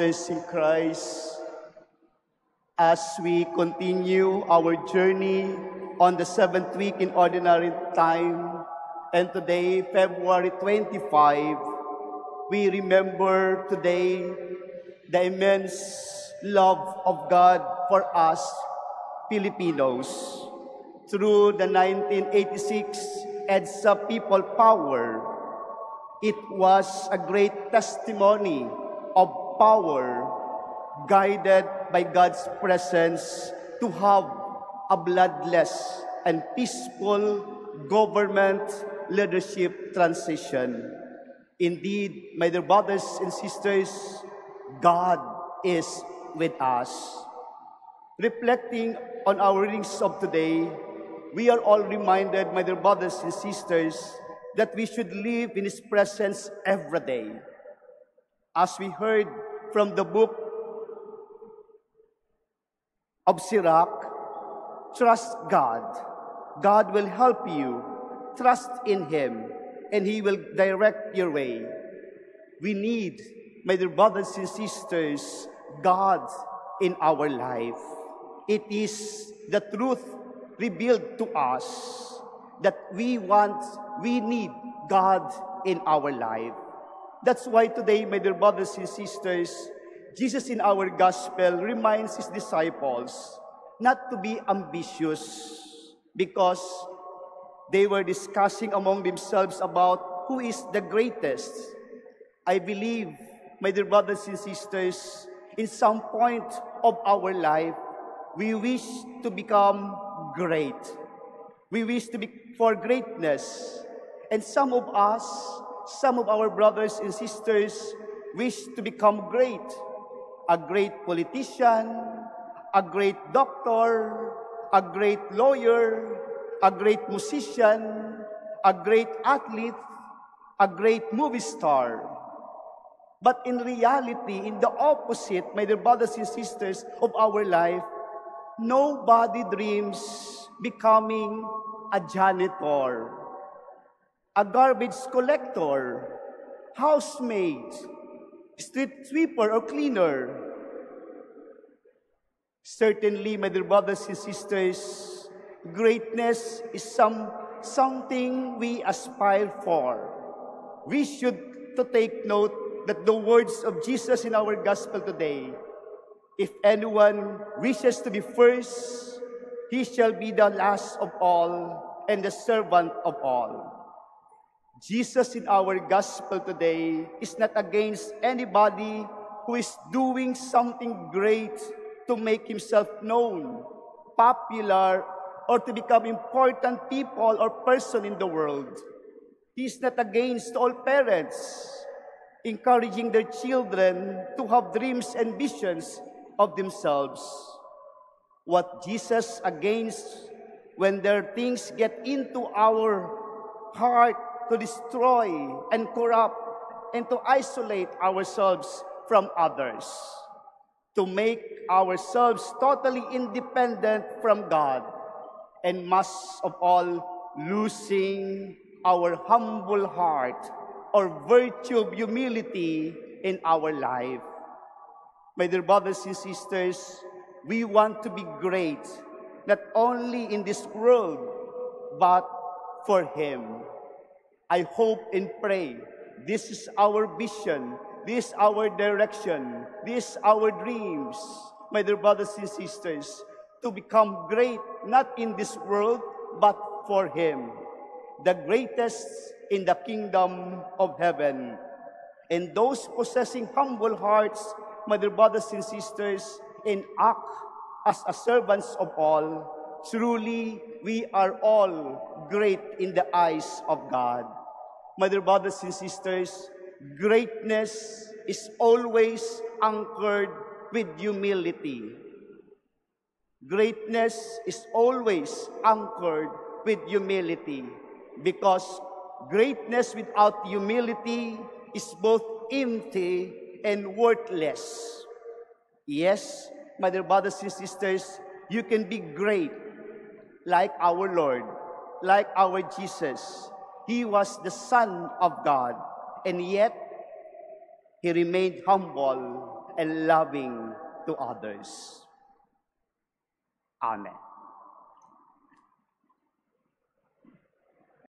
sisters in Christ, as we continue our journey on the 7th week in Ordinary Time, and today, February 25, we remember today the immense love of God for us Filipinos. Through the 1986 EDSA People Power, it was a great testimony of power guided by God's presence to have a bloodless and peaceful government leadership transition. Indeed, my dear brothers and sisters, God is with us. Reflecting on our readings of today, we are all reminded, my dear brothers and sisters, that we should live in His presence every day. As we heard from the book of Sirach, trust God. God will help you. Trust in Him, and He will direct your way. We need, my dear brothers and sisters, God in our life. It is the truth revealed to us that we need God in our life. That's why today, my dear brothers and sisters, Jesus in our gospel reminds His disciples not to be ambitious, because they were discussing among themselves about who is the greatest. I believe, my dear brothers and sisters, in some point of our life, we wish to become great. We wish to be for greatness. And some of us, some of our brothers and sisters wish to become great. A great politician, a great doctor, a great lawyer, a great musician, a great athlete, a great movie star. But in reality, in the opposite, my dear brothers and sisters, of our life, nobody dreams becoming a janitor, a garbage collector, housemaid, street sweeper, or cleaner. Certainly, my dear brothers and sisters, greatness is something we aspire for. We should to take note that the words of Jesus in our gospel today, if anyone wishes to be first, he shall be the last of all and the servant of all. Jesus in our gospel today is not against anybody who is doing something great to make himself known, popular, or to become important people or person in the world. He is not against all parents encouraging their children to have dreams and visions of themselves. What Jesus against when their things get into our heart to destroy and corrupt and to isolate ourselves from others, to make ourselves totally independent from God, and most of all, losing our humble heart or virtue of humility in our life. My dear brothers and sisters, we want to be great, not only in this world, but for Him. I hope and pray this is our vision, this is our direction, this is our dreams, my dear brothers and sisters, to become great, not in this world, but for Him, the greatest in the kingdom of heaven. And those possessing humble hearts, my dear brothers and sisters, and act as a servants of all, truly we are all great in the eyes of God. My dear brothers and sisters, greatness is always anchored with humility. Greatness is always anchored with humility, because greatness without humility is both empty and worthless. Yes, my dear brothers and sisters, you can be great like our Lord, like our Jesus. He was the Son of God, and yet He remained humble and loving to others. Amen.